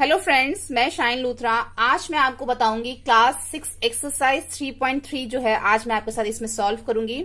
Hello friends, मैं shine Luthra. आज मैं आपको बताऊंगी क्लास 6 एक्सरसाइज 3.3 जो है, आज मैं आपके साथ इसमें सॉल्व करूंगी।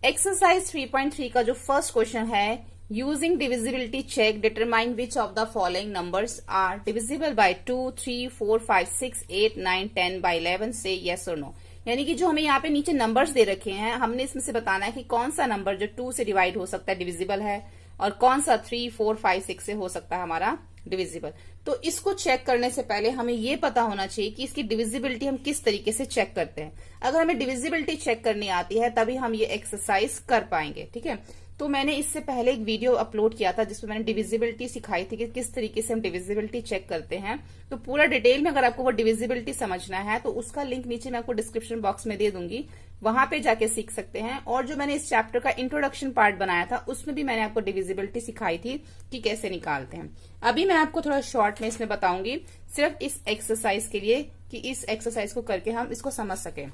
एक्सरसाइज 3.3 का जो फर्स्ट क्वेश्चन है, using divisibility check determine which of the following numbers are divisible by 2, 3, 4, 5, 6, 8, 9, 10 by 11 से यस और नो। यानी कि जो हमें यहाँ पे नीचे नंबर्स दे रखे हैं, हमने इसमें से बताना है कि कौन सा नंबर जो 2 से डिवाइड हो सकता है डिविजिबल है और कौन सा 3, 4, 5, 6 से हो सकता है हमारा डिविजिबल। तो इसको चेक करने से पहले हमें ये पता होना चाहिए कि इसकी डिविजिबिलिटी हम किस तरीके से चेक करते हैं। अगर हमें डिविजिबिलिटी चेक करनी आती है तभी हम ये एक्सरसाइज कर पाएंगे। ठीक है, तो मैंने इससे पहले एक वीडियो अपलोड किया था जिसमें मैंने डिविजिबिलिटी सिखाई थी कि किस तरीके से हम डिविजिबिलिटी चेक करते हैं। तो पूरा डिटेल में अगर आपको वो डिविजिबिलिटी समझना है तो उसका लिंक नीचे मैं आपको डिस्क्रिप्शन बॉक्स में दे दूंगी, वहां पे जाके सीख सकते हैं। और जो मैंने इस चैप्टर का इंट्रोडक्शन पार्ट बनाया था उसमें भी मैंने आपको डिविजिबिलिटी सिखाई थी कि कैसे निकालते हैं। अभी मैं आपको थोड़ा शॉर्ट में इसमें बताऊंगी सिर्फ इस एक्सरसाइज के लिए कि इस एक्सरसाइज को करके हम इसको समझ सकें।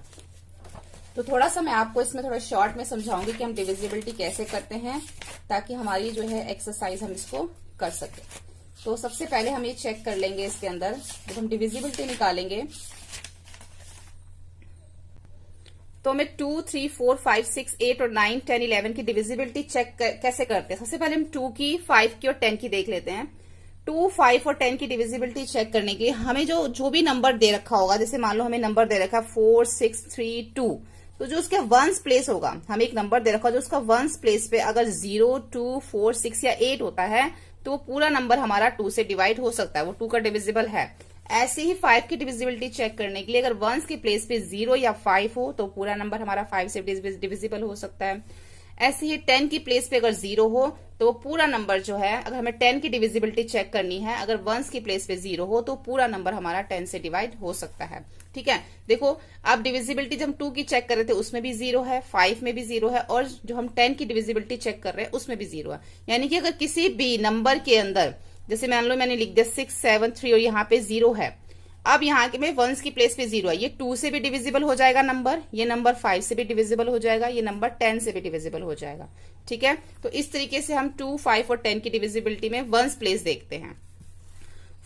तो थोड़ा सा मैं आपको इसमें थोड़ा शॉर्ट में समझाऊंगी कि हम डिविजिबिलिटी कैसे करते हैं ताकि हमारी जो है एक्सरसाइज हम इसको कर सके। तो सबसे पहले हम ये चेक कर लेंगे इसके अंदर जब हम डिविजिबिलिटी निकालेंगे तो हमें 2, 3, 4, 5, 6, 8 और 9, 10, 11 की डिविजिबिलिटी चेक कैसे करते हैं। सबसे पहले हम 2 की, 5 की और 10 की देख लेते हैं। 2, 5 और 10 की डिविजिबिलिटी चेक करने के लिए हमें जो भी नंबर दे रखा होगा, जैसे मान लो हमें नंबर दे रखा है 4, 6, 3, 2, तो जो उसके वंस प्लेस होगा, हमें एक नंबर दे रखा होगा जो उसका वंस प्लेस पे अगर 0, 2, 4, 6 या 8 होता है तो पूरा नंबर हमारा 2 से डिवाइड हो सकता है, वो 2 का डिविजिबल है। ऐसे ही 5 की डिविजिबिलिटी चेक करने के लिए अगर वंस के प्लेस पे 0 या 5 हो तो पूरा नंबर हमारा 5 से डिविजिबल हो सकता है। ऐसे ही 10 की प्लेस पे अगर 0 हो तो पूरा नंबर जो है, अगर हमें 10 की डिविजिबिलिटी चेक करनी है, अगर वंस की प्लेस पे 0 हो तो पूरा नंबर हमारा 10 से डिवाइड हो सकता है। ठीक है, देखो अब डिविजिबिलिटी जब हम 2 की चेक कर रहे थे उसमें भी 0 है, 5 में भी 0 है और जो हम 10 की डिविजिबिलिटी चेक कर रहे हैं उसमें भी 0 है। यानी कि अगर किसी भी नंबर के अंदर, जैसे मान लो मैंने लिख दिया 6, 7, 3 और यहाँ पे 0 है, अब यहाँ के में वंस की प्लेस पे 0 है, ये 2 से भी डिविजिबल हो जाएगा नंबर, ये नंबर 5 से भी डिविजिबल हो जाएगा, ये नंबर 10 से भी डिविजिबल हो जाएगा। ठीक है, तो इस तरीके से हम 2, 5 और 10 की डिविजिबिलिटी में वंस प्लेस देखते हैं।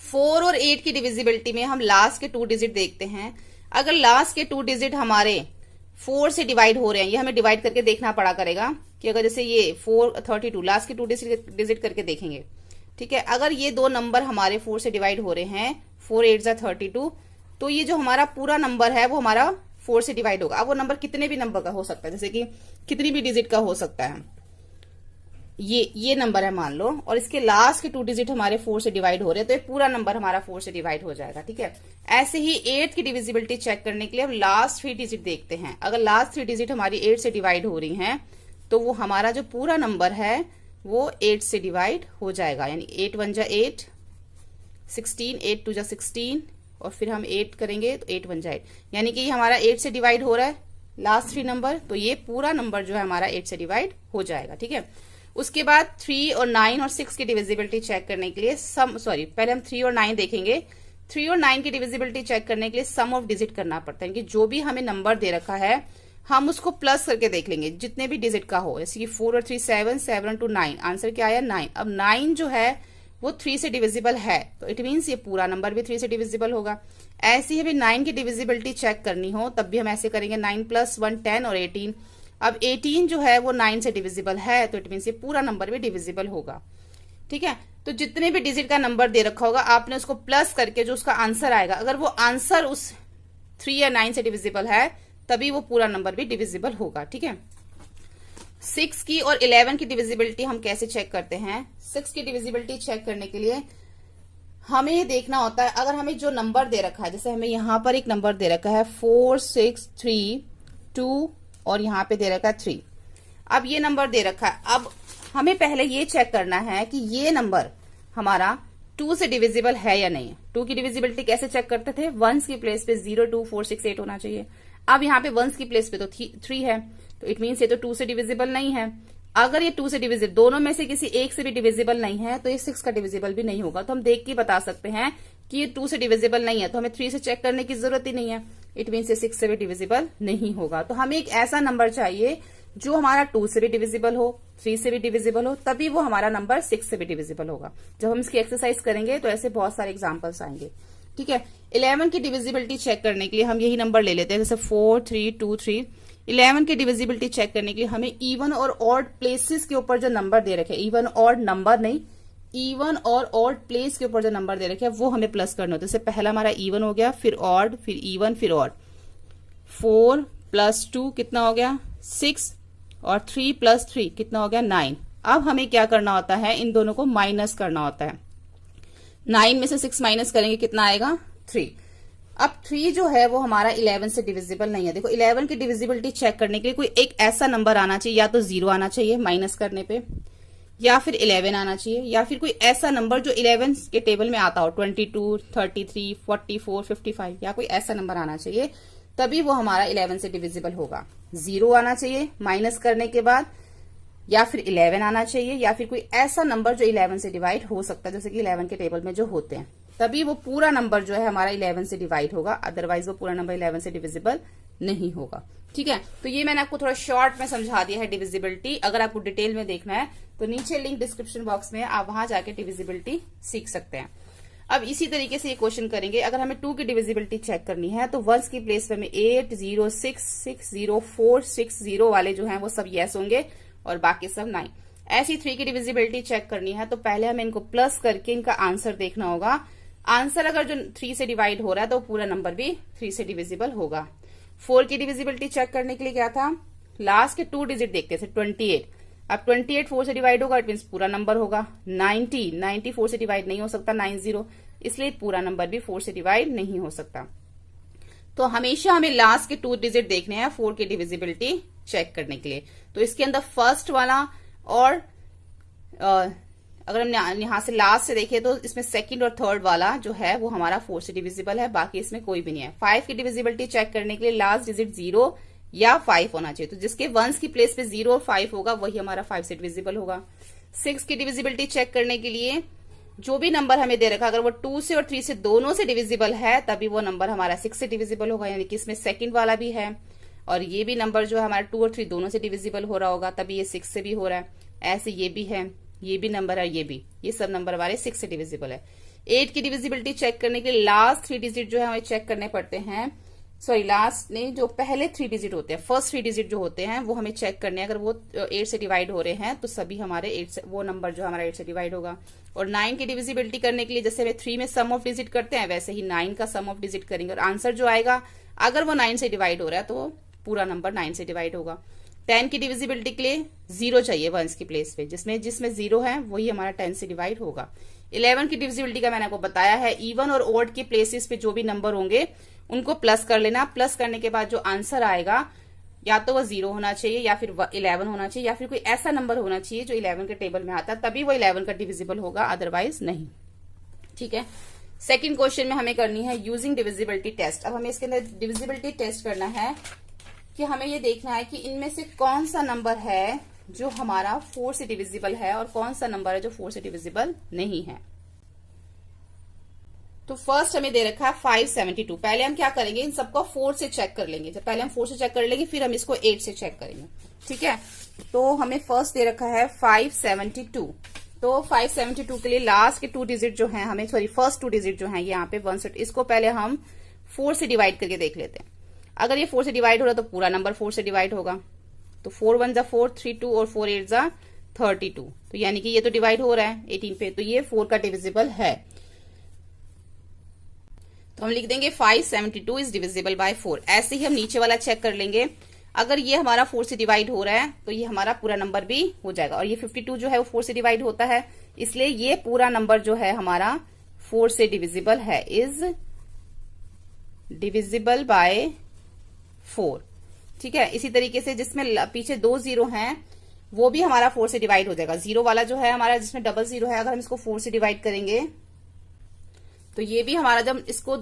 4 और 8 की डिविजिबिलिटी में हम लास्ट के 2 डिजिट देखते हैं। अगर लास्ट के 2 डिजिट हमारे 4 से डिवाइड हो रहे हैं, ये हमें डिवाइड करके देखना पड़ा करेगा कि अगर जैसे ये 4, 32 लास्ट के 2 डिजिट करके देखेंगे। ठीक है, अगर ये दो नंबर हमारे 4 से डिवाइड हो रहे हैं, 4 8 32, तो ये जो हमारा पूरा नंबर है वो हमारा 4 से डिवाइड होगा। अब वो नंबर कितने भी नंबर का हो सकता है, जैसे कि कितनी भी डिजिट का हो सकता है, ये नंबर है मान लो, और इसके लास्ट के 2 डिजिट हमारे 4 से डिवाइड हो रहे हैं तो ये पूरा नंबर हमारा 4 से डिवाइड हो जाएगा। ठीक है, ऐसे ही 8 की डिविजिबिलिटी चेक करने के लिए हम लास्ट 3 डिजिट देखते हैं। अगर लास्ट 3 डिजिट हमारी 8 से डिवाइड हो रही हैं तो वो हमारा जो पूरा नंबर है वो 8 से डिवाइड हो जाएगा। यानी 8 1 जा 8, 16, 8 2 जा 16 और फिर हम 8 करेंगे तो 8 1 जा 8, यानी कि हमारा 8 से डिवाइड हो रहा है लास्ट 3 नंबर, तो ये पूरा नंबर जो है हमारा 8 से डिवाइड हो जाएगा। ठीक है, उसके बाद 3 और 9 और 6 की डिविजिबिलिटी चेक करने के लिए पहले हम 3 और 9 देखेंगे। 3 और 9 की डिविजिबिलिटी चेक करने के लिए सम ऑफ डिजिट करना पड़ता है कि जो भी हमें नंबर दे रखा है हम उसको प्लस करके देख लेंगे जितने भी डिजिट का हो। जैसे कि 4 और 3 7, 7 और 2 9, आंसर क्या आया 9। अब 9 जो है वो 3 से डिविजिबल है तो इट मीन्स ये पूरा नंबर भी 3 से डिविजिबल होगा। ऐसे ही हमें 9 की डिविजिबिलिटी चेक करनी हो तब भी हम ऐसे करेंगे, 9 + 1 10 और 18। अब 18 जो है वो 9 से डिविजिबल है तो इट मीन्स ये पूरा नंबर भी डिविजिबल होगा। ठीक है, तो जितने भी डिजिट का नंबर दे रखा होगा आपने उसको प्लस करके जो उसका आंसर आएगा, अगर वो आंसर उस 3 या 9 से डिविजिबल है तभी वो पूरा नंबर भी डिविजिबल होगा। ठीक है, 6 की और 11 की डिविजिबिलिटी हम कैसे चेक करते हैं। 6 की डिविजिबिलिटी चेक करने के लिए हमें ये देखना होता है, अगर हमें जो नंबर दे रखा है, जैसे हमें यहाँ पर एक नंबर दे रखा है 4 6 3 2 और यहाँ पे दे रखा है 3। अब ये नंबर दे रखा है, अब हमें पहले ये चेक करना है कि ये नंबर हमारा 2 से डिविजिबल है या नहीं। 2 की डिविजिबिलिटी कैसे चेक करते थे, वंस की प्लेस पे 0 2 4 6 8 होना चाहिए। अब यहाँ पे वंस की प्लेस पे तो 3 है तो इट मीन्स ये तो 2 से डिविजिबल नहीं है। अगर ये 2 से डिविजिबल, दोनों में से किसी एक से भी डिविजिबल नहीं है तो ये 6 का डिविजिबल भी नहीं होगा। तो हम देख के बता सकते हैं कि ये 2 से डिविजिबल नहीं है तो हमें 3 से चेक करने की जरूरत ही नहीं है, इट मीन्स ये 6 से भी डिविजिबल नहीं होगा। तो हमें एक ऐसा नंबर चाहिए जो हमारा 2 से भी डिविजिबल हो, 3 से भी डिविजिबल हो, तभी वो हमारा नंबर 6 से भी डिविजिबल होगा। जब हम इसकी एक्सरसाइज करेंगे तो ऐसे बहुत सारे एग्जांपल्स आएंगे। ठीक है, 11 की डिविजिबिलिटी चेक करने के लिए हम यही नंबर ले लेते हैं, जैसे 4 3 2 3। 11 की डिविजिबिलिटी चेक करने के लिए हमें इवन और ऑड प्लेसेस के ऊपर जो नंबर दे रखे, इवन ऑड नंबर नहीं, इवन और ऑड प्लेस के ऊपर जो नंबर दे रखे वो हमें प्लस करना होता है। जैसे पहला हमारा इवन हो गया, फिर ऑड, फिर इवन, फिर ऑड। 4 + 2 कितना हो गया 6, और 3 + 3 कितना हो गया 9। अब हमें क्या करना होता है, इन दोनों को माइनस करना होता है। 9 में से 6 माइनस करेंगे कितना आएगा 3। अब 3 जो है वो हमारा 11 से डिविजिबल नहीं है। देखो 11 की डिविजिबिलिटी चेक करने के लिए कोई एक ऐसा नंबर आना चाहिए, या तो 0 आना चाहिए माइनस करने पे, या फिर 11 आना चाहिए, या फिर कोई ऐसा नंबर जो 11 के टेबल में आता हो, 22 33 44 55, या कोई ऐसा नंबर आना चाहिए, तभी वो हमारा 11 से डिविजिबल होगा। 0 आना चाहिए माइनस करने के बाद, या फिर 11 आना चाहिए, या फिर कोई ऐसा नंबर जो 11 से डिवाइड हो सकता है, जैसे कि 11 के टेबल में जो होते हैं, तभी वो पूरा नंबर जो है हमारा 11 से डिवाइड होगा। अदरवाइज वो पूरा नंबर 11 से डिविजिबल नहीं होगा। ठीक है, तो ये मैंने आपको थोड़ा शॉर्ट में समझा दिया है डिविजिबिलिटी। अगर आपको डिटेल में देखना है तो नीचे लिंक डिस्क्रिप्शन बॉक्स में, आप वहां जाके डिविजिबिलिटी सीख सकते हैं। अब इसी तरीके से ये क्वेश्चन करेंगे। अगर हमें 2 की डिविजिबिलिटी चेक करनी है तो वंस की प्लेस पे हमें 8 0 6 6 0 4 6 0 वाले जो हैं वो सब येस होंगे और बाकी सब 9। ऐसी 3 की डिविजिबिलिटी चेक करनी है तो पहले हमें इनको प्लस करके इनका आंसर देखना होगा। आंसर अगर जो 3 से डिवाइड हो रहा है तो पूरा नंबर भी 3 से डिविजिबल होगा। 4 की डिविजिबिलिटी चेक करने के लिए क्या था, लास्ट के 2 डिजिट देखते थे, 28। अब 28 4 से डिवाइड होगा, इट मीन पूरा नंबर होगा। 90 4 से डिवाइड नहीं हो सकता, 90, इसलिए पूरा नंबर भी 4 से डिवाइड नहीं हो सकता। तो हमेशा हमें लास्ट के 2 डिजिट देखने हैं 4 की डिविजिबिलिटी चेक करने के लिए। तो इसके अंदर फर्स्ट वाला और अगर हम यहां से लास्ट से देखें तो इसमें सेकंड और थर्ड वाला जो है वो हमारा 4 से डिविजिबल है, बाकी इसमें कोई भी नहीं है। 5 की डिविजिबिलिटी चेक करने के लिए लास्ट डिजिट 0 या 5 होना चाहिए, तो जिसके वंस की प्लेस पे 0 और 5 होगा वही हमारा 5 से डिविजिबल होगा। 6 की डिविजिबिलिटी चेक करने के लिए जो भी नंबर हमें दे रखा, अगर वो 2 से और 3 से दोनों से डिविजिबल है तभी वो नंबर हमारा 6 से डिविजिबल होगा, यानी कि इसमें सेकंड वाला भी है और ये भी नंबर जो है हमारा 2 और 3 दोनों से डिविजिबल हो रहा होगा, तभी ये 6 से भी हो रहा है। ऐसे ये भी है, ये भी नंबर है, ये भी, ये सब नंबर हमारे 6 से डिविजिबल है। 8 की डिविजिबिलिटी चेक करने के लिए लास्ट 3 डिजिट जो है हमें चेक करने पड़ते हैं, सॉरी लास्ट नहीं, जो पहले 3 डिजिट होते हैं, फर्स्ट 3 डिजिट जो होते हैं वो हमें चेक करने हैं। अगर वो 8 से डिवाइड हो रहे हैं तो सभी हमारे 8 से, वो नंबर जो हमारा 8 से डिवाइड होगा। और 9 की डिविजिबिलिटी करने के लिए जैसे हमें 3 में सम ऑफ डिजिट करते हैं वैसे ही 9 का सम ऑफ डिजिट करेंगे और आंसर जो आएगा अगर वो 9 से डिवाइड हो रहा है तो वो पूरा नंबर 9 से डिवाइड होगा। 10 की डिविजिबिलिटी के लिए 0 चाहिए वंस की प्लेस पे, जिसमें 0 है वही हमारा 10 से डिवाइड होगा। 11 की डिविजिबिलिटी का मैंने आपको बताया है, इवन और ऑड के प्लेसेस पे जो भी नंबर होंगे उनको प्लस कर लेना। प्लस करने के बाद जो आंसर आएगा या तो वो 0 होना चाहिए या फिर 11 होना चाहिए या फिर कोई ऐसा नंबर होना चाहिए जो 11 के टेबल में आता है, तभी वो 11 का डिविजिबल होगा, अदरवाइज नहीं। ठीक है, सेकंड क्वेश्चन में हमें करनी है यूजिंग डिविजिबिलिटी टेस्ट। अब हमें इसके अंदर डिविजिबिलिटी टेस्ट करना है कि हमें ये देखना है कि इनमें से कौन सा नंबर है जो हमारा 4 से डिविजिबल है और कौन सा नंबर है जो 4 से डिविजिबल नहीं है। तो फर्स्ट हमें दे रखा है 572। पहले हम क्या करेंगे, इन सबको 4 से चेक कर लेंगे। जब पहले हम 4 से चेक कर लेंगे फिर हम इसको 8 से चेक करेंगे। ठीक है, तो हमें फर्स्ट दे रखा है 572। तो 572 के लिए लास्ट के 2 डिजिट जो हैं हमें, सॉरी फर्स्ट 2 डिजिट जो हैं यहाँ पे 1 से, इसको पहले हम 4 से डिवाइड करके देख लेते हैं। अगर ये 4 से डिवाइड हो रहा है तो पूरा नंबर 4 से डिवाइड होगा। तो 4 1 = 4, 3 2 और 4 8 = 32। तो यानी कि ये तो डिवाइड हो रहा है 18 पे, तो ये 4 का डिविजिबल है। तो हम लिख देंगे 572 इज डिविजिबल बाय 4। ऐसे ही हम नीचे वाला चेक कर लेंगे, अगर ये हमारा 4 से डिवाइड हो रहा है तो ये हमारा पूरा नंबर भी हो जाएगा। और ये 52 जो है वो 4 से डिवाइड होता है, इसलिए ये पूरा नंबर जो है हमारा 4 से डिविजिबल है, इज डिविजिबल बाय 4। ठीक है, इसी तरीके से जिसमें पीछे 2 0 हैं वो भी हमारा 4 से डिवाइड हो जाएगा। 0 वाला जो है हमारा जिसमें डबल 0 है, अगर हम इसको 4 से डिवाइड करेंगे तो ये भी हमारा, जब इसको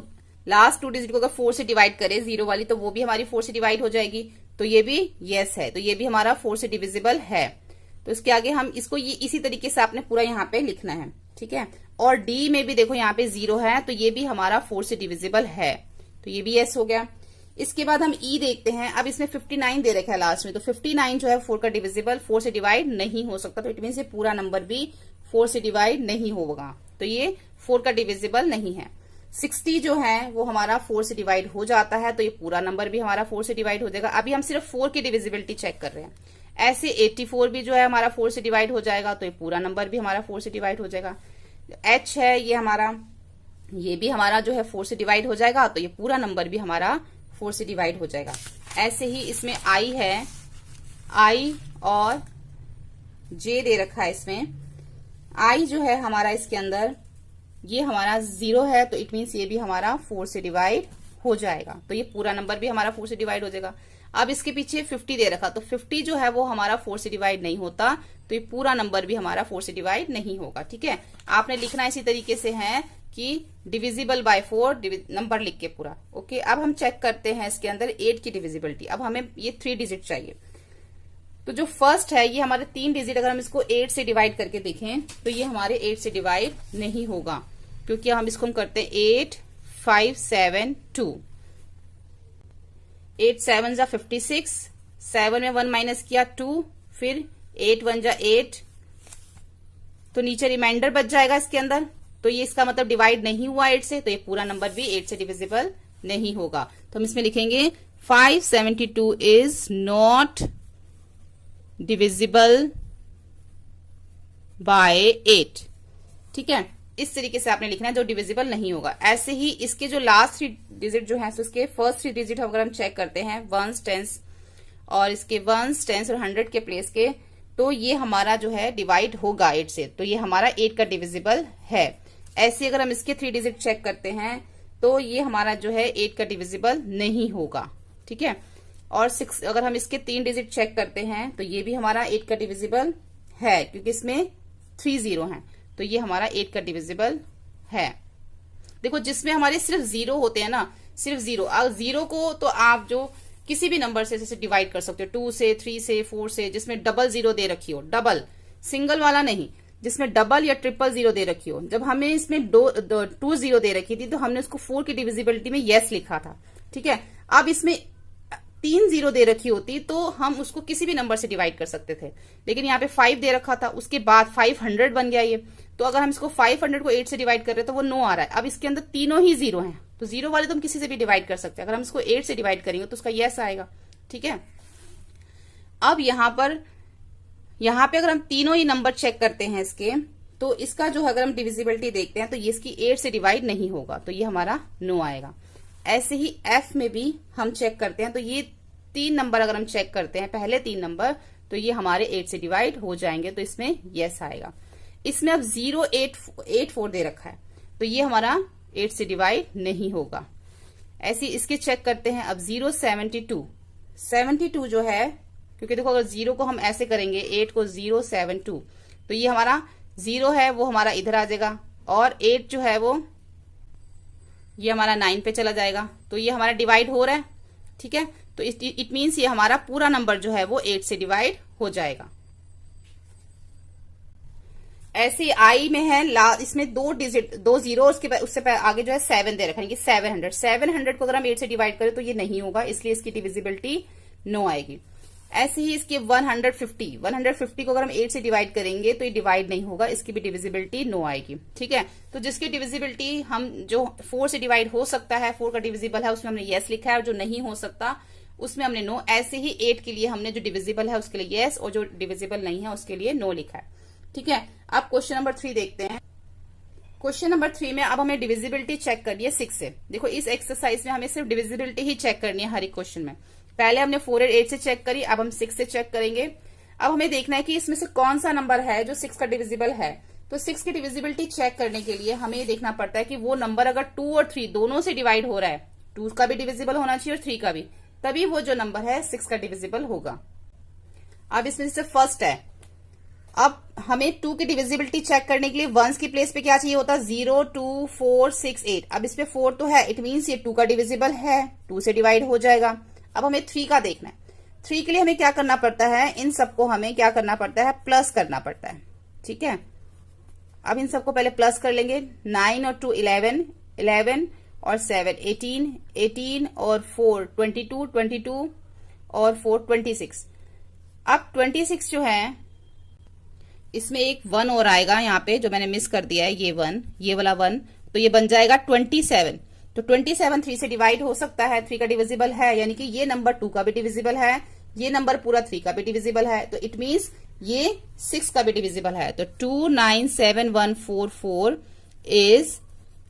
लास्ट 2 डिजिट को अगर 4 से डिवाइड करें 0 वाली, तो वो भी हमारी 4 से डिवाइड हो जाएगी। तो ये भी यस है, तो ये भी हमारा 4 से डिविजिबल है। तो इसके आगे हम इसको ये इसी तरीके से आपने पूरा यहाँ पे लिखना है। ठीक है, और डी में भी देखो यहाँ पे 0 है तो ये भी हमारा 4 से डिविजिबल है, तो ये भी यस हो गया। इसके बाद हम ई देखते हैं। अब इसमें 59 दे रखा है लास्ट में, तो 59 जो है 4 का डिविजिबल 4 से डिवाइड नहीं हो सकता, तो इट मीन ये पूरा नंबर भी 4 से डिवाइड नहीं होगा, तो ये 4 का डिविजिबल नहीं है। 60 जो है वो हमारा 4 से डिवाइड हो जाता है, तो ये पूरा नंबर भी हमारा 4 से डिवाइड हो जाएगा। अभी हम सिर्फ 4 की डिविजिबिलिटी चेक कर रहे हैं। ऐसे 84 भी जो है हमारा 4 से डिवाइड हो जाएगा, तो ये पूरा नंबर भी हमारा 4 से डिवाइड हो जाएगा। एच है ये हमारा, ये भी हमारा जो है 4 से डिवाइड हो जाएगा, तो ये पूरा नंबर भी हमारा 4 से डिवाइड हो जाएगा। ऐसे ही इसमें आई है, आई और जे दे रखा है इसमें। आई जो है हमारा इसके अंदर ये हमारा 0 है, तो इट मीन्स ये भी हमारा 4 से डिवाइड हो जाएगा, तो ये पूरा नंबर भी हमारा 4 से डिवाइड हो जाएगा। अब इसके पीछे 50 दे रखा, तो 50 जो है वो हमारा 4 से डिवाइड नहीं होता, तो ये पूरा नंबर भी हमारा 4 से डिवाइड नहीं होगा। ठीक है, आपने लिखना इसी तरीके से है कि डिविजिबल बाय 4 नंबर लिख के पूरा। ओके, अब हम चेक करते हैं इसके अंदर 8 की डिविजिबिलिटी। अब हमें ये 3 डिजिट चाहिए, तो जो फर्स्ट है ये हमारे 3 डिजिट, अगर हम इसको 8 से डिवाइड करके देखें तो ये हमारे 8 से डिवाइड नहीं होगा, क्योंकि हम इसको हम करते हैं 8 5 7 2। 8 7 जा 56, 7 में 1 माइनस किया 2, फिर 8 1 जा 8, तो नीचे रिमाइंडर बच जाएगा इसके अंदर, तो ये इसका मतलब डिवाइड नहीं हुआ 8 से, तो ये पूरा नंबर भी 8 से डिविजिबल नहीं होगा। तो हम इसमें लिखेंगे 572 इज नॉट डिविजिबल बाय 8। ठीक है, इस तरीके से आपने लिखना है, जो डिविजिबल नहीं होगा। ऐसे ही इसके जो लास्ट 3 डिजिट जो है, तो इसके फर्स्ट 3 डिजिट अगर हम चेक करते हैं 1s 10s और इसके 1s 10s और 100 के प्लेस के, तो ये हमारा जो है डिवाइड होगा 8 से, तो ये हमारा 8 का डिविजिबल है। ऐसे अगर हम इसके 3 डिजिट चेक करते हैं तो ये हमारा जो है 8 का डिविजिबल नहीं होगा। ठीक है, और 6 अगर हम इसके 3 डिजिट चेक करते हैं तो ये भी हमारा 8 का डिविजिबल है, क्योंकि इसमें 3 0 हैं, तो ये हमारा 8 का डिविजिबल है। देखो, जिसमें हमारे सिर्फ 0 होते हैं ना, सिर्फ 0, अब 0 को तो आप जो किसी भी नंबर से जैसे डिवाइड कर सकते हो, 2 से 3 से 4 से, जिसमें डबल 0 दे रखी हो, डबल, सिंगल वाला नहीं, जिसमें डबल या ट्रिपल 0 दे रखी हो। जब हमें इसमें 2 0 दे रखी थी तो हमने उसको 4 की डिविजिबिलिटी में यस लिखा था। ठीक है, अब इसमें 3 0 दे रखी होती तो हम उसको किसी भी नंबर से डिवाइड कर सकते थे, लेकिन यहाँ पे 5 दे रखा था, उसके बाद 500 बन गया ये, तो अगर हम इसको 500 को 8 से डिवाइड कर रहे हैं तो वो 9 आ रहा है। अब इसके अंदर तीनों ही 0 हैं, तो 0 वाले तो हम किसी से भी डिवाइड कर सकते हैं, अगर हम इसको 8 से डिवाइड करेंगे तो उसका यस आएगा। ठीक है, अब यहाँ पे अगर हम तीनों ही नंबर चेक करते हैं इसके, तो इसका जो है अगर हम डिविजिबिलिटी देखते हैं तो ये इसकी 8 से डिवाइड नहीं होगा, तो ये हमारा 9 आएगा। ऐसे ही एफ में भी हम चेक करते हैं, तो ये 3 नंबर अगर हम चेक करते हैं, पहले 3 नंबर, तो ये हमारे 8 से डिवाइड हो जाएंगे, तो इसमें यस आएगा। इसमें अब 084 दे रखा है, तो ये हमारा 8 से डिवाइड नहीं होगा। ऐसे इसके चेक करते हैं अब 072 जो है, क्योंकि देखो अगर 0 को हम ऐसे करेंगे 8 को 072, तो ये हमारा 0 है वो हमारा इधर आ जाएगा, और 8 जो है वो ये हमारा 9 पे चला जाएगा, तो ये हमारा डिवाइड हो रहा है। ठीक है, तो इट मीन्स ये हमारा पूरा नंबर जो है वो 8 से डिवाइड हो जाएगा। ऐसे आई में है इसमें 2 डिजिट 2 0, उससे आगे जो है 7 दे रखा है, 700 को अगर हम 8 से डिवाइड करें तो ये नहीं होगा, इसलिए इसकी डिविजिबिलिटी 9 आएगी। ऐसे ही इसके 150 को अगर हम 8 से डिवाइड करेंगे तो ये डिवाइड नहीं होगा, इसकी भी डिविजिबिलिटी 9 आएगी। ठीक है, तो जिसकी डिविजिबिलिटी हम जो 4 से डिवाइड हो सकता है, 4 का डिविजिबल है, उसमें हमने यस लिखा है, और जो नहीं हो सकता उसमें हमने नो। ऐसे ही 8 के लिए हमने जो डिविजिबल है उसके लिए यस, और जो डिविजिबल नहीं है उसके लिए नो लिखा है। ठीक है, अब क्वेश्चन नंबर 3 देखते हैं। क्वेश्चन नंबर 3 में अब हमें डिविजिबिलिटी चेक करनी है 6 से। देखो, इस एक्सरसाइज में हमें सिर्फ डिविजिबिलिटी ही चेक करनी है हर एक क्वेश्चन में। पहले हमने 4 और 8 से चेक करी, अब हम 6 से चेक करेंगे। अब हमें देखना है कि इसमें से कौन सा नंबर है जो 6 का डिविजिबल है। तो 6 की डिविजिबिलिटी चेक करने के लिए हमें देखना पड़ता है कि वो नंबर अगर 2 और 3 दोनों से डिवाइड हो रहा है, 2 का भी डिविजिबल होना चाहिए और 3 का भी, तभी वो जो नंबर है 6 का डिविजिबल होगा। अब इसमें से फर्स्ट है, अब हमें 2 की डिविजिबिलिटी चेक करने के लिए 1s की प्लेस पे क्या चाहिए होता है, 0 2 4 6 8। अब इसमें 4 तो है, इट मीन्स ये 2 का डिविजिबल है, 2 से डिवाइड हो जाएगा। अब हमें 3 का देखना है। 3 के लिए हमें क्या करना पड़ता है, इन सबको हमें क्या करना पड़ता है, प्लस करना पड़ता है। ठीक है, अब इन सबको पहले प्लस कर लेंगे। 9 और 2 11, और 7 18, 18 और 4 22, 22 और 4 26। अब 26 जो है इसमें एक 1 और आएगा यहाँ पे जो मैंने मिस कर दिया है, ये 1, ये वाला 1, तो ये बन जाएगा 27। तो 27 3 से डिवाइड हो सकता है, 3 का डिविजिबल है, यानी कि ये नंबर 2 का भी डिविजिबल है, ये नंबर पूरा 3 का भी डिविजिबल है, तो इट मीन्स ये 6 का भी डिविजिबल है। तो 297144 इज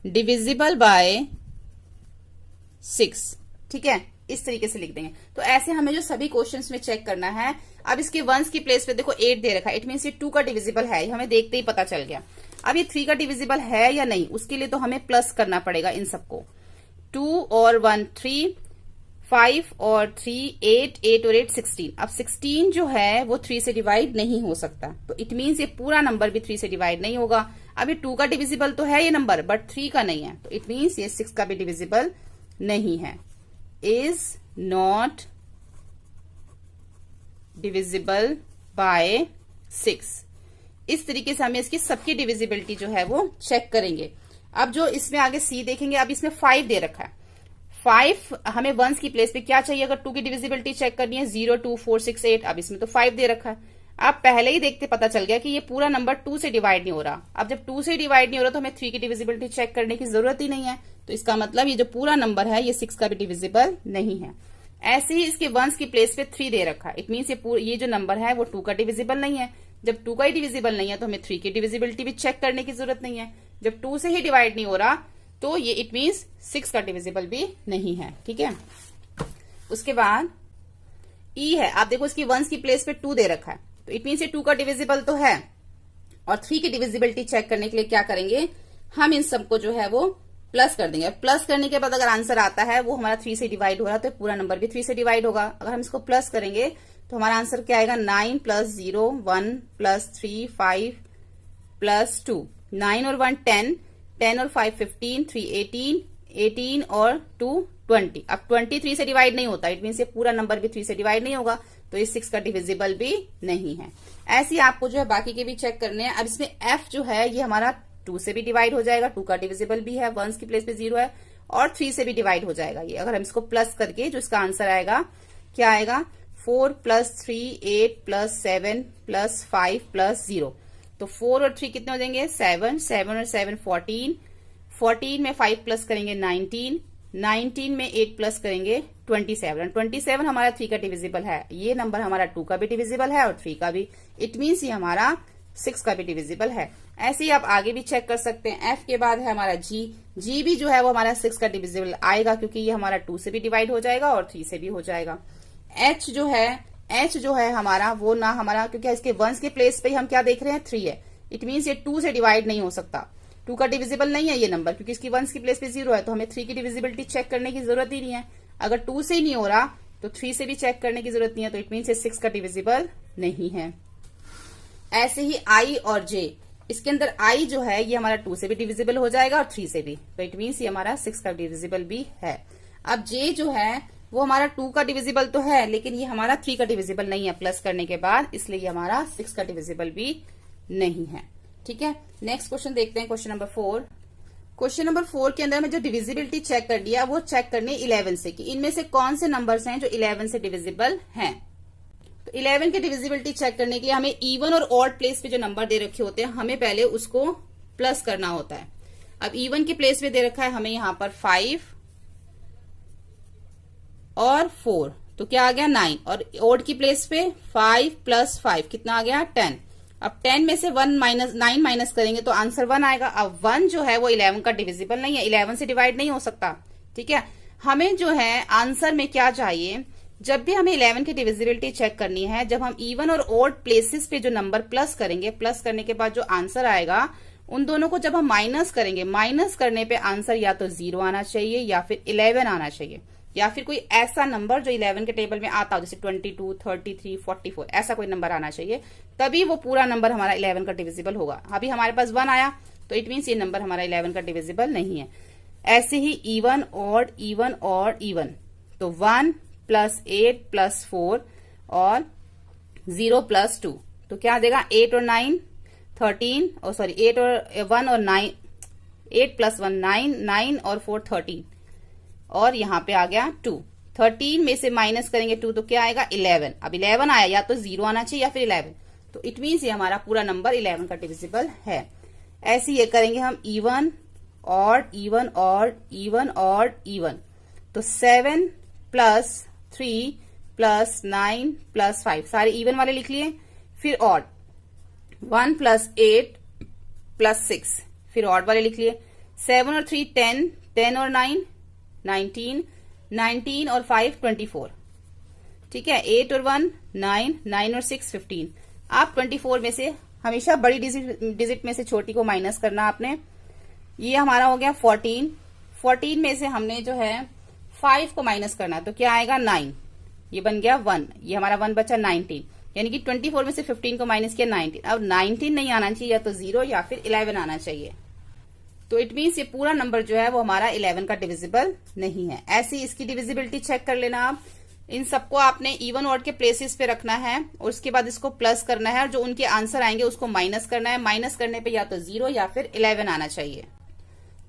डिविजिबल बाय 6। ठीक है, इस तरीके से लिख देंगे। तो ऐसे हमें जो सभी क्वेश्चंस में चेक करना है। अब इसके वंस की प्लेस पे देखो 8 दे रखा है, इट मीन्स ये 2 का डिविजिबल है, हमें देखते ही पता चल गया। अब ये 3 का डिविजिबल है या नहीं, उसके लिए तो हमें प्लस करना पड़ेगा इन सबको। 2 और 1 3, 5 और 3 8, 8 और 8 16। अब 16 जो है वो 3 से डिवाइड नहीं हो सकता, तो इट मीन्स ये पूरा नंबर भी 3 से डिवाइड नहीं होगा। अब ये 2 का डिविजिबल तो है ये नंबर, बट 3 का नहीं है, तो इट मीन्स ये 6 का भी डिविजिबल नहीं है। Is not divisible by 6। इस तरीके से हमें इसकी सबकी डिविजिबिलिटी जो है वो चेक करेंगे। अब जो इसमें आगे सी देखेंगे, अब इसमें 5 दे रखा है। 5 हमें वंस की प्लेस पे क्या चाहिए अगर 2 की डिविजिबिलिटी चेक करनी है, 0 2 4 6 8। अब इसमें तो 5 दे रखा है। अब पहले ही देखते पता चल गया कि ये पूरा नंबर 2 से डिवाइड नहीं हो रहा। अब जब 2 से डिवाइड नहीं हो रहा तो हमें 3 की डिविजिबिलिटी चेक करने की जरूरत ही नहीं है, तो इसका मतलब ये जो पूरा नंबर है ये 6 का भी डिविजिबल नहीं है। ऐसे ही इसके वंस की प्लेस पे 3 दे रखा है, इट मीन्स ये जो नंबर है वो 2 का डिविजिबल नहीं है। जब 2 का ही डिविजिबल नहीं है तो हमें 3 की डिविजिबिलिटी भी चेक करने की जरूरत नहीं है। जब 2 से ही डिवाइड नहीं हो रहा तो ये इट मीन्स 6 का डिविजिबल भी नहीं है। ठीक है, उसके बाद ई है। आप देखो इसकी वंस की प्लेस पे 2 दे रखा है, तो इट मीन्स ये 2 का डिविजिबल तो है। और 3 की डिविजिबिलिटी चेक करने के लिए क्या करेंगे, हम इन सबको जो है वो प्लस कर देंगे। प्लस करने के बाद अगर आंसर आता है वो हमारा 3 से डिवाइड हो रहा है तो पूरा नंबर भी 3 से डिवाइड होगा। अगर हम इसको प्लस करेंगे तो हमारा आंसर क्या आएगा, 9 + 0 1 + 3 5 + 2। 9 और 1 10, 10 और 5 15, 3 18, 18 और 2 20। अब 23 से डिवाइड नहीं होता, इट मीन्स ये पूरा नंबर भी 3 से डिवाइड नहीं होगा, तो ये 6 का डिविजिबल भी नहीं है। ऐसे ही आपको जो है बाकी के भी चेक करने हैं। अब इसमें एफ जो है ये हमारा 2 से भी डिवाइड हो जाएगा, 2 का डिविजिबल भी है, वंस की प्लेस पे 0 है, और 3 से भी डिवाइड हो जाएगा ये। अगर हम इसको प्लस करके जो इसका आंसर आएगा क्या आएगा, 4 + 3 8 + 7 + 5 + 0। तो 4 और 3 कितने हो जाएंगे, 7, 7 और 7 14, 14 में 5 प्लस करेंगे 19, 19 में 8 प्लस करेंगे 27। 27 हमारा 3 का डिविजिबल है, ये नंबर हमारा 2 का भी डिविजिबल है और 3 का भी, इट मीन्स ये हमारा 6 का भी डिविजिबल है। ऐसे ही आप आगे भी चेक कर सकते हैं। एफ के बाद है हमारा जी। जी भी जो है वो हमारा 6 का डिविजिबल आएगा, क्योंकि ये हमारा 2 से भी डिवाइड हो जाएगा और 3 से भी हो जाएगा। एच जो है हमारा वो ना हमारा, क्योंकि इसके वंस के प्लेस पे हम क्या देख रहे हैं, 3 है, इट मीन्स ये 2 से डिवाइड नहीं हो सकता, 2 का डिविजिबल नहीं है ये नंबर, क्योंकि इसकी वंस की प्लेस पे 0 है, तो हमें 3 की डिविजिबिलिटी चेक करने की जरूरत ही नहीं है। अगर 2 से ही नहीं हो रहा तो 3 से भी चेक करने की जरूरत नहीं है, तो इट मीन्स ये 6 का डिविजिबल नहीं है। ऐसे ही आई और जे, इसके अंदर आई जो है ये हमारा 2 से भी डिविजिबल हो जाएगा और 3 से भी, तो इट मीन्स ये हमारा 6 का डिविजिबल भी है। अब जे जो है वो हमारा 2 का डिविजिबल तो है, लेकिन ये हमारा 3 का डिविजिबल नहीं है प्लस करने के बाद, इसलिए ये हमारा 6 का डिविजिबल भी नहीं है। ठीक है, नेक्स्ट क्वेश्चन देखते हैं, क्वेश्चन नंबर 4। क्वेश्चन नंबर 4 के अंदर में जो डिविजिबिलिटी चेक कर दिया वो चेक करनी 11 से, कि इनमें से कौन से नंबर्स हैं जो 11 से डिविजिबल हैं। तो 11 की डिविजिबिलिटी चेक करने के लिए हमें इवन और ऑड प्लेस पे जो नंबर दे रखे होते हैं हमें पहले उसको प्लस करना होता है। अब इवन की प्लेस पे दे रखा है हमें यहां पर 5 और 4, तो क्या आ गया 9, और ऑड की प्लेस पे 5 + 5 कितना आ गया 10। अब 10 में से 9 माइनस करेंगे तो आंसर 1 आएगा। अब 1 जो है वो 11 का डिविजिबल नहीं है, 11 से डिवाइड नहीं हो सकता। ठीक है, हमें जो है आंसर में क्या चाहिए, जब भी हमें 11 की डिविजिबिलिटी चेक करनी है, जब हम इवन और ऑड प्लेसेस पे जो नंबर प्लस करेंगे, प्लस करने के बाद जो आंसर आएगा उन दोनों को जब हम माइनस करेंगे, माइनस करने पे आंसर या तो 0 आना चाहिए या फिर 11 आना चाहिए, या फिर कोई ऐसा नंबर जो 11 के टेबल में आता हो, जैसे 22, 33, 44, ऐसा कोई नंबर आना चाहिए, तभी वो पूरा नंबर हमारा 11 का डिविजिबल होगा। अभी हमारे पास 1 आया तो इट मीन्स ये नंबर हमारा 11 का डिविजिबल नहीं है। ऐसे ही even odd, even odd, even, तो 1 + 8 + 4 और 0 + 2, तो क्या देगा 8 और 9 13, और सॉरी 8 और 1 और 9, 8 + 1 9, 9 और 4 13, और यहाँ पे आ गया 2। 13 में से माइनस करेंगे 2 तो क्या आएगा 11। अब 11 आया, या तो 0 आना चाहिए या फिर 11, तो इट मीन्स ये हमारा पूरा नंबर 11 का डिविजिबल है। ऐसे ये करेंगे हम even odd, even odd, even odd, even. तो 7 + 3 + 9 + 5 सारे इवन वाले लिख लिए। फिर ऑड 1 + 8 + 6, फिर ऑड वाले लिख लिए। 7 और 3 10, 10 और 9 19, 19 और 5 24, ठीक है। 8 और 1 9, 9 और 6 15। आप 24 में से हमेशा बड़ी डिजिट में से छोटी को माइनस करना आपने। ये हमारा हो गया 14। 14 में से हमने जो है 5 को माइनस करना, तो क्या आएगा 9, ये बन गया 1, ये हमारा 1 बचा 19, यानी कि 24 में से 15 को माइनस किया 19। अब 19 नहीं आना चाहिए, या तो 0 या फिर 11 आना चाहिए। तो इट मीन्स ये पूरा नंबर जो है वो हमारा 11 का डिविजिबल नहीं है। ऐसी इसकी डिविजिबिलिटी चेक कर लेना आप। इन सबको आपने इवन ऑड के प्लेसेस पे रखना है और उसके बाद इसको प्लस करना है, और जो उनके आंसर आएंगे उसको माइनस करना है। माइनस करने पे या तो 0 या फिर 11 आना चाहिए।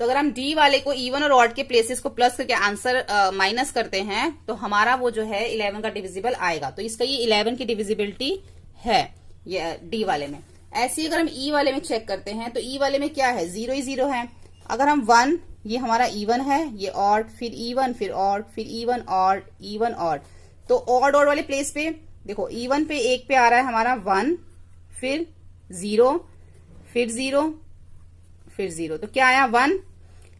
तो अगर हम डी वाले को इवन और ऑड के प्लेसेस को प्लस करके आंसर माइनस करते हैं तो हमारा वो जो है 11 का डिविजिबल आएगा। तो इसका ये 11 की डिविजिबिलिटी है ये डी वाले में। ऐसे ही अगर हम ई वाले में चेक करते हैं तो ई वाले में क्या है, 0 ही 0 है। अगर हम 1, ये हमारा इवन है, ये ऑड, फिर इवन, फिर ऑड, फिर इवन ऑड, इवन ऑड। तो ऑड वाले प्लेस पे देखो, इवन पे 1 पे आ रहा है हमारा 1, फिर 0, फिर 0, फिर 0, तो क्या आया 1।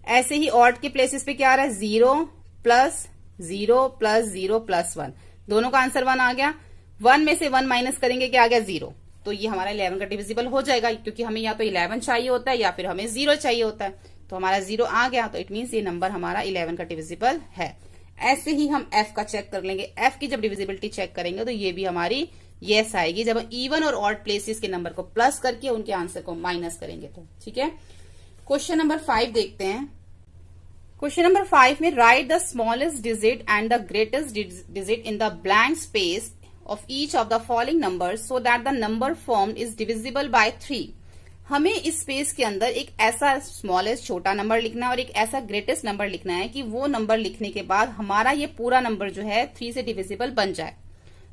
ऐसे ही ऑड के प्लेसेस पे क्या आ रहा है 0 + 0 + 0 + 1, दोनों का आंसर 1 आ गया। 1 में से 1 माइनस करेंगे, क्या आ गया 0। तो ये हमारा 11 का डिविजिबल हो जाएगा, क्योंकि हमें या तो 11 चाहिए होता है या फिर हमें 0 चाहिए होता है। तो हमारा 0 आ गया, तो इट मीन्स ये नंबर हमारा 11 का डिविजिबल है। ऐसे ही हम एफ का चेक कर लेंगे। एफ की जब डिविजिबिलिटी चेक करेंगे तो ये भी हमारी यस आएगी, जब हम इवन और ऑड प्लेसेस के नंबर को प्लस करके उनके आंसर को माइनस करेंगे तो, ठीक है। क्वेश्चन नंबर 5 देखते हैं। क्वेश्चन नंबर 5 में right the smallest digit and the greatest digit in the blank space of each of the following numbers so that the number formed is divisible by 3। हमें इस space के अंदर एक ऐसा smallest छोटा नंबर लिखना है और एक ऐसा ग्रेटेस्ट नंबर लिखना है कि वो नंबर लिखने के बाद हमारा ये पूरा नंबर जो है 3 से डिविजिबल बन जाए।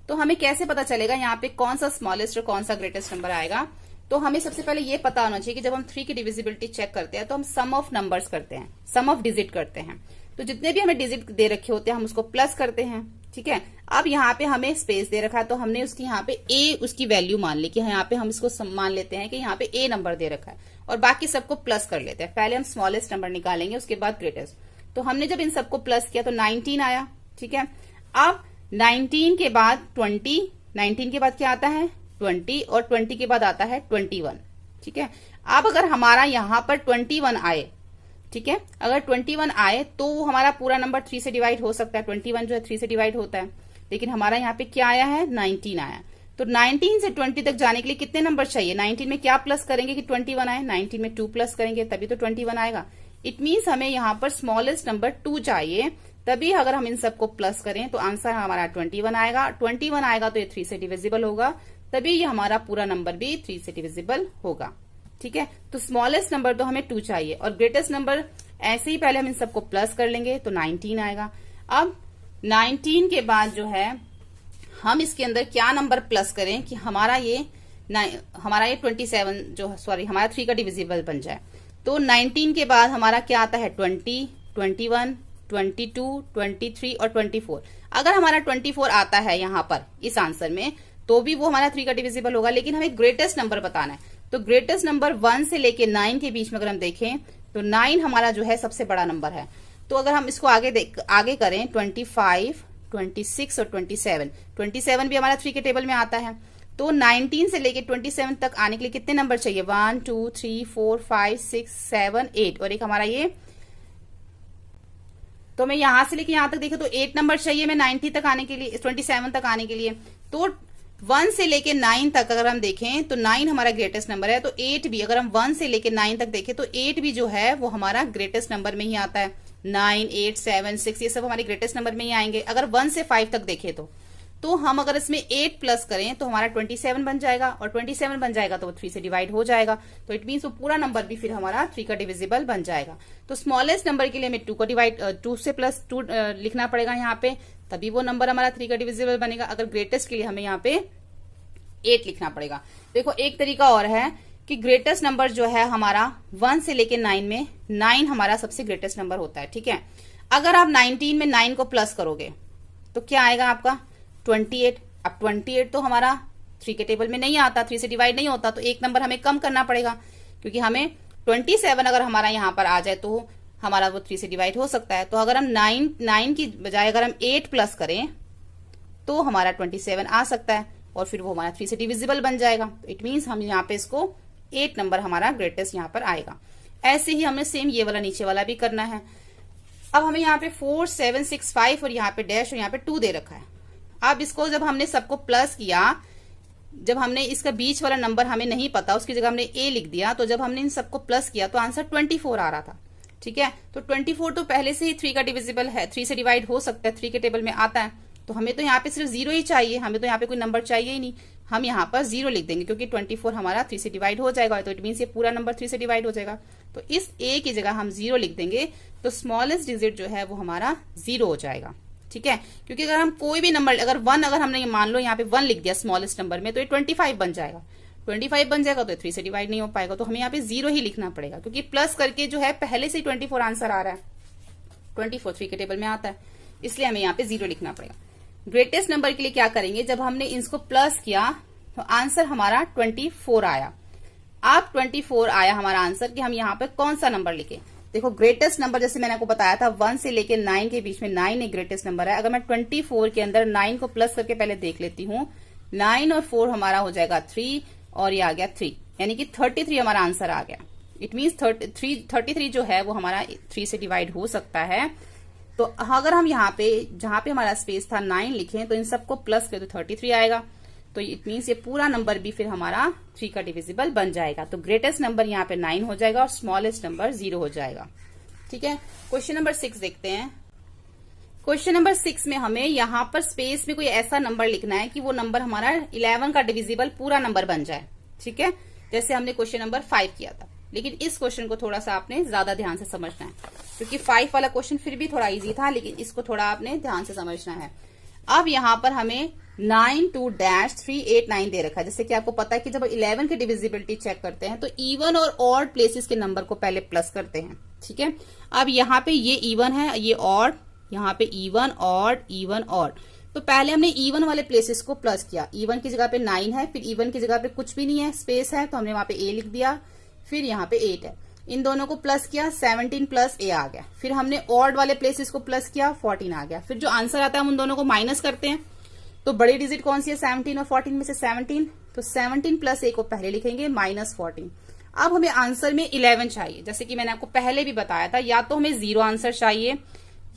तो हमें कैसे पता चलेगा यहाँ पे कौन सा स्मॉलेस्ट और कौन सा ग्रेटेस्ट नंबर आएगा। तो हमें सबसे पहले ये पता होना चाहिए कि जब हम 3 की डिविजिबिलिटी चेक करते हैं तो हम सम ऑफ नंबर्स करते हैं, सम ऑफ डिजिट करते हैं। तो जितने भी हमें डिजिट दे रखे होते हैं हम उसको प्लस करते हैं, ठीक है। अब यहाँ पे हमें स्पेस दे रखा है तो हमने उसकी यहाँ पे ए उसकी वैल्यू मान ली कि यहाँ पे हम इसको मान लेते हैं कि यहाँ पे ए नंबर दे रखा है और बाकी सबको प्लस कर लेते हैं। पहले हम स्मॉलेस्ट नंबर निकालेंगे, उसके बाद ग्रेटेस्ट। तो हमने जब इन सबको प्लस किया तो 19 आया, ठीक है। अब 19 के बाद 20, 19 के बाद क्या आता है 20 और 20 के बाद आता है 21, ठीक है। अब अगर हमारा यहाँ पर 21 आए, ठीक है, अगर 21 आए तो हमारा पूरा नंबर 3 से डिवाइड हो सकता है। 21 जो है 3 से डिवाइड होता है, लेकिन हमारा यहाँ पे क्या आया है 19 आया। तो 19 से 20 तक जाने के लिए कितने नंबर चाहिए। 19 में क्या प्लस करेंगे कि 21 आए, 19 में 2 प्लस करेंगे तभी तो 21 आएगा। इट मीन्स हमें यहाँ पर स्मॉलेस्ट नंबर 2 चाहिए, तभी अगर हम इन सबको प्लस करें तो आंसर हमारा 21 आएगा। 21 आएगा तो ये 3 से डिविजिबल होगा, तभी ये हमारा पूरा नंबर भी 3 से डिविजिबल होगा, ठीक है। तो स्मॉलेस्ट नंबर तो हमें 2 चाहिए और ग्रेटेस्ट नंबर ऐसे ही पहले हम इन सबको प्लस कर लेंगे तो 19 आएगा। अब 19 के बाद जो है हम इसके अंदर क्या नंबर प्लस करें कि हमारा ये 27 जो सॉरी हमारा 3 का डिविजिबल बन जाए। तो 19 के बाद हमारा क्या आता है 20, 21, 22, 23 और 24। अगर हमारा 24 आता है यहाँ पर इस आंसर में तो भी वो हमारा 3 का डिविजिबल होगा, लेकिन हमें ग्रेटेस्ट नंबर बताना है। तो ग्रेटेस्ट नंबर 1 से लेके 9 के बीच में अगर हम देखें तो 9 हमारा जो है सबसे बड़ा नंबर है। तो अगर हम इसको आगे करें 25, 26 और 27 भी हमारा 3 के टेबल में आता है। तो 19 से लेके 27 तक आने के लिए कितने नंबर चाहिए 1, 2, 3, 4, 5, 6, 7, 8 और एक हमारा ये। तो मैं यहां से लेके यहां तक देखे तो 8 नंबर चाहिए मैं 90 तक आने के लिए, 27 तक आने के लिए। तो 1 से लेके 9 तक अगर हम देखें तो 9 हमारा ग्रेटेस्ट नंबर है। तो 8 भी अगर हम 1 से लेके 9 तक देखें तो 8 भी जो है वो हमारा ग्रेटेस्ट नंबर में ही आता है। 9, 8, 7, 6 ये सब हमारे ग्रेटेस्ट नंबर में ही आएंगे। अगर 1 से 5 तक देखें तो हम अगर इसमें 8 प्लस करें तो हमारा 27 बन जाएगा, और 27 बन जाएगा तो वो 3 से डिवाइड हो जाएगा। तो इट मीन्स वो पूरा नंबर भी फिर हमारा 3 का डिविजिबल बन जाएगा। तो स्मॉलेस्ट नंबर के लिए हमें 2 से प्लस 2 लिखना पड़ेगा यहाँ पे, तभी वो नंबर हमारा 3 का डिविजिबल बनेगा। अगर ग्रेटेस्ट के लिए हमें यहाँ पे 8 लिखना पड़ेगा। देखो एक तरीका और है कि ग्रेटेस्ट नंबर जो है हमारा 1 से लेके 9 में 9 हमारा सबसे ग्रेटेस्ट नंबर होता है, ठीक है। अगर आप 19 में 9 को प्लस करोगे तो क्या आएगा आपका 28। अब 28 तो हमारा 3 के टेबल में नहीं आता, 3 से डिवाइड नहीं होता, तो एक नंबर हमें कम करना पड़ेगा, क्योंकि हमें 27 अगर हमारा यहाँ पर आ जाए तो हमारा वो 3 से डिवाइड हो सकता है। तो अगर हम 9 की बजाय अगर हम 8 प्लस करें तो हमारा 27 आ सकता है, और फिर वो हमारा 3 से डिविजिबल बन जाएगा। तो इट मीन्स हम यहाँ पे इसको 8 नंबर हमारा ग्रेटेस्ट यहाँ पर आएगा। ऐसे ही हमें सेम ये वाला नीचे वाला भी करना है। अब हमें यहाँ पे 4, 7, 6, 5 और यहाँ पे डैश और यहाँ पे 2 दे रखा है। अब इसको जब हमने सबको प्लस किया, जब हमने इसका बीच वाला नंबर हमें नहीं पता, उसकी जगह हमने ए लिख दिया, तो जब हमने इन सबको प्लस किया तो आंसर 24 आ रहा था, ठीक है। तो 24 तो पहले से ही 3 का डिविजिबल है, 3 से डिवाइड हो सकता है, 3 के टेबल में आता है। तो हमें तो यहाँ पे सिर्फ 0 ही चाहिए, हमें तो यहाँ पे कोई नंबर चाहिए ही नहीं। हम यहाँ पर 0 लिख देंगे, क्योंकि 24 हमारा 3 से डिवाइड हो जाएगा, तो इट मीन्स ये पूरा नंबर 3 से डिवाइड हो जाएगा। तो इस ए की जगह हम 0 लिख देंगे, तो स्मॉलेस्ट डिजिट जो है वो हमारा 0 हो जाएगा, ठीक है। क्योंकि अगर हम कोई भी नंबर अगर 1 अगर हमने मान लो यहाँ पे 1 लिख दिया स्मॉलेस्ट नंबर में, तो ये 25 बन जाएगा। 25 बन जाएगा तो 3 से डिवाइड नहीं हो पाएगा, तो हमें यहाँ पे 0 ही लिखना पड़ेगा, क्योंकि प्लस करके जो है पहले से ही 24 आंसर आ रहा है, 24 3 के टेबल में आता है, इसलिए हमें यहाँ पे 0 लिखना पड़ेगा। ग्रेटेस्ट नंबर के लिए क्या करेंगे, जब हमने इसको प्लस किया तो आंसर हमारा 24 आया। अब 24 आया हमारा आंसर कि हम यहाँ पे कौन सा नंबर लिखे। देखो ग्रेटेस्ट नंबर जैसे मैंने आपको बताया था 1 से लेके 9 के बीच में 9 एक ग्रेटेस्ट नंबर है। अगर मैं 24 के अंदर 9 को प्लस करके पहले देख लेती हूँ, 9 और 4 हमारा हो जाएगा 3 और ये आ गया 3, यानी कि 33 हमारा आंसर आ गया। इट मीन्स 33 जो है वो हमारा 3 से डिवाइड हो सकता है। तो अगर हम यहाँ पे जहां पे हमारा स्पेस था 9 लिखें तो इन सबको प्लस करें तो 33 आएगा। तो इट मीन्स ये पूरा नंबर भी फिर हमारा 3 का डिविजिबल बन जाएगा। तो ग्रेटेस्ट नंबर यहाँ पे 9 हो जाएगा और स्मॉलेस्ट नंबर 0 हो जाएगा, ठीक है। क्वेश्चन नंबर 6 देखते हैं। क्वेश्चन नंबर 6 में हमें यहाँ पर स्पेस में कोई ऐसा नंबर लिखना है कि वो नंबर हमारा 11 का डिविजिबल पूरा नंबर बन जाए, ठीक है, जैसे हमने क्वेश्चन नंबर 5 किया था। लेकिन इस क्वेश्चन को थोड़ा सा आपने ज्यादा ध्यान से समझना है, क्योंकि 5 वाला क्वेश्चन फिर भी थोड़ा इजी था, लेकिन इसको थोड़ा आपने ध्यान से समझना है। अब यहाँ पर हमें 9 2 डैश 3 8 9 दे रखा है। जैसे कि आपको पता है कि जब 11 की डिविजिबिलिटी चेक करते हैं तो इवन और ऑड प्लेसेस के नंबर को पहले प्लस करते हैं, ठीक है। अब यहाँ पे ये इवन है, ये ऑड, यहाँ पे इवन ऑड, तो पहले हमने इवन वाले प्लेसेस को प्लस किया। इवन की जगह पे 9 है, फिर इवन की जगह पे कुछ भी नहीं है, स्पेस है, तो हमने वहां पे ए लिख दिया, फिर यहाँ पे 8 है। इन दोनों को प्लस किया, 17 प्लस ए आ गया। फिर हमने ऑड वाले प्लेसेस को प्लस किया, 14 आ गया। फिर जो आंसर आता है हम उन दोनों को माइनस करते हैं। तो बड़ी डिजिट कौन सी है, 17 और 14 में से 17, तो 17 प्लस ए को पहले लिखेंगे माइनस 14। अब हमें आंसर में 11 चाहिए, जैसे कि मैंने आपको पहले भी बताया था, या तो हमें 0 आंसर चाहिए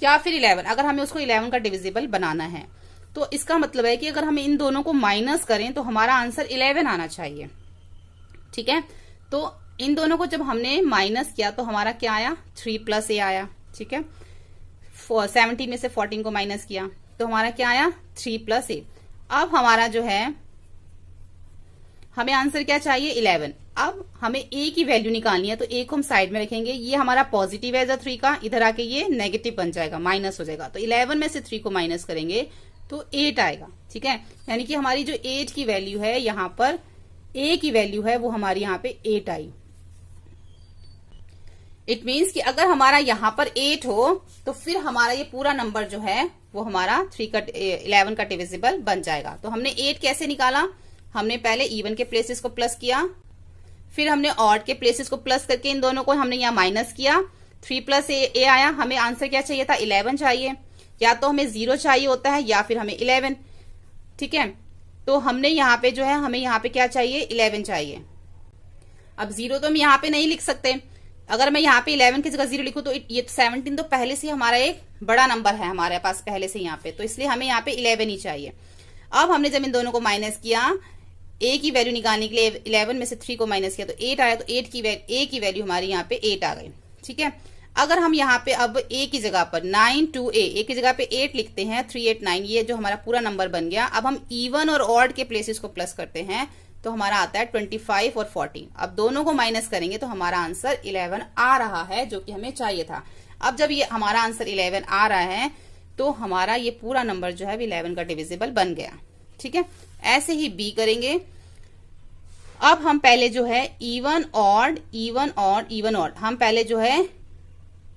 या फिर 11, अगर हमें उसको 11 का डिविजिबल बनाना है। तो इसका मतलब है कि अगर हम इन दोनों को माइनस करें तो हमारा आंसर 11 आना चाहिए, ठीक है। तो इन दोनों को जब हमने माइनस किया तो हमारा क्या आया, 3 प्लस ए आया, ठीक है। 17 में से 14 को माइनस किया तो हमारा क्या आया, 3 प्लस ए। अब हमारा जो है हमें आंसर क्या चाहिए, 11। अब हमें ए की वैल्यू निकालनी है, तो ए को हम साइड में रखेंगे। ये हमारा पॉजिटिव है 3 का, इधर आके ये नेगेटिव बन जाएगा, माइनस हो जाएगा। तो 11 में से 3 को माइनस करेंगे तो 8 आएगा, ठीक है। यानी कि हमारी जो 8 की वैल्यू है, यहाँ पर ए की वैल्यू है वो हमारी यहाँ पे 8 आई। इट मीन्स कि अगर हमारा यहाँ पर 8 हो तो फिर हमारा ये पूरा नंबर जो है वो हमारा 11 का डिविजिबल बन जाएगा। तो हमने 8 कैसे निकाला, हमने पहले इवन के प्लेसेस को प्लस किया, फिर हमने ऑड के प्लेसेस को प्लस करके इन दोनों को हमने यहाँ माइनस किया, 3 प्लस ए आया। हमें आंसर क्या चाहिए था, 11 चाहिए, या तो हमें 0 चाहिए होता है या फिर हमें 11, ठीक है। तो हमने यहाँ पे जो है हमें यहाँ पे क्या चाहिए, 11 चाहिए। अब 0 तो हम यहाँ पे नहीं लिख सकते, अगर मैं यहाँ पे 11 की जगह 0 लिखूं तो ये 17 तो पहले से हमारा एक बड़ा नंबर है हमारे पास पहले से यहाँ पे, तो इसलिए हमें यहाँ पे 11 ही चाहिए। अब हमने जब इन दोनों को माइनस किया, ए की वैल्यू निकालने के लिए 11 में से 3 को माइनस किया तो 8 आया, तो ए की वैल्यू हमारी यहाँ पे 8 आ गई, ठीक है। अगर हम यहाँ पे अब a की जगह पर 9 2a की जगह पे 8 लिखते हैं 3 8 9, ये जो हमारा पूरा नंबर बन गया। अब हम इवन और ऑड के प्लेसेस को प्लस करते हैं तो हमारा आता है 25 और 14। अब दोनों को माइनस करेंगे तो हमारा आंसर 11 आ रहा है, जो कि हमें चाहिए था। अब जब ये हमारा आंसर 11 आ रहा है तो हमारा ये पूरा नंबर जो है 11 का डिविजिबल बन गया। ठीक है, ऐसे ही बी करेंगे। अब हम पहले जो है even odd even odd even odd, हम पहले जो है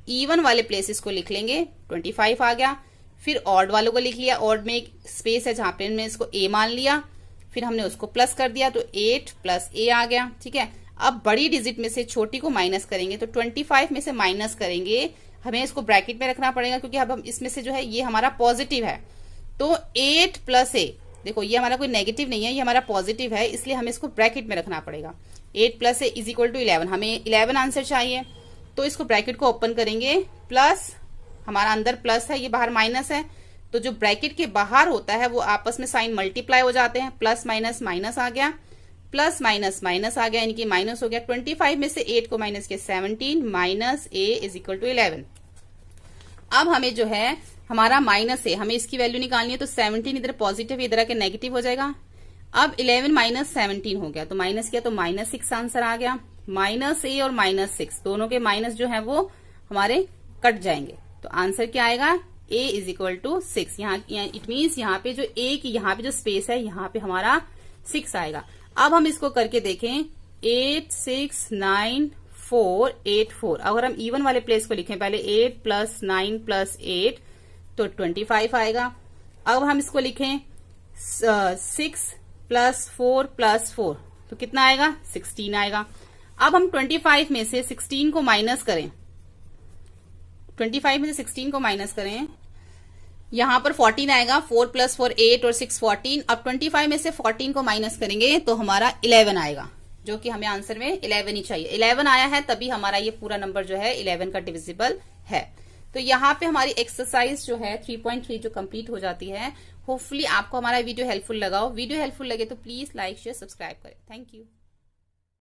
इवन वाले प्लेसेस को लिख लेंगे। 25 आ गया। फिर ऑड वालों को लिख लिया, ऑड में एक स्पेस है जहां पे हमने इसको ए मान लिया, फिर हमने उसको प्लस कर दिया तो 8 प्लस ए आ गया। ठीक है, अब बड़ी डिजिट में से छोटी को माइनस करेंगे तो 25 में से माइनस करेंगे, हमें इसको ब्रैकेट में रखना पड़ेगा क्योंकि अब हम इसमें से जो है ये हमारा पॉजिटिव है। तो 8 प्लस ए, देखो ये हमारा कोई नेगेटिव नहीं है, ये हमारा पॉजिटिव है, इसलिए हमें इसको ब्रैकेट में रखना पड़ेगा। 8 plus a is equal to 11, हमें 11 आंसर चाहिए। तो इसको ब्रैकेट को ओपन करेंगे, प्लस हमारा अंदर प्लस है, ये बाहर माइनस है, तो जो ब्रैकेट के बाहर होता है वो आपस में साइन मल्टीप्लाई हो जाते हैं। प्लस माइनस माइनस आ गया, प्लस माइनस माइनस आ गया, यानी कि माइनस हो गया। 25 में से 8 को माइनस किया 17 minus a is equal to 11। अब हमें जो है हमारा माइनस ए, हमें इसकी वैल्यू निकालनी है, तो 17 इधर पॉजिटिव इधर आके नेगेटिव हो जाएगा। अब 11 माइनस 17 हो गया, तो माइनस किया तो -6 आंसर आ गया। माइनस ए और -6 दोनों के माइनस जो है वो हमारे कट जाएंगे, तो आंसर क्या आएगा a इज इक्वल टू 6। यहाँ इट मीन्स यहाँ पे जो a की यहाँ पे जो स्पेस है यहाँ पे हमारा 6 आएगा। अब हम इसको करके देखें, 8 6 9 4 8 4। अगर हम इवन वाले प्लेस को लिखें पहले 8 प्लस 9 प्लस 8 तो 25 आएगा। अब हम इसको लिखें 6 प्लस 4 प्लस 4 तो कितना आएगा 16 आएगा। अब हम 25 में से 16 को माइनस करें, 25 में से 16 को माइनस करें, यहां पर 14 आएगा। 4 प्लस 4 8 और 6 14। अब 25 में से 14 को माइनस करेंगे तो हमारा 11 आएगा, जो कि हमें आंसर में 11 ही चाहिए। 11 आया है तभी हमारा ये पूरा नंबर जो है 11 का डिविजिबल है। तो यहाँ पे हमारी एक्सरसाइज जो है 3.3 जो कंप्लीट हो जाती है। होपफुली आपको हमारा वीडियो हेल्पफुल लगा हो। वीडियो हेल्पफुल लगे तो प्लीज लाइक शेयर सब्सक्राइब करें। Thank you.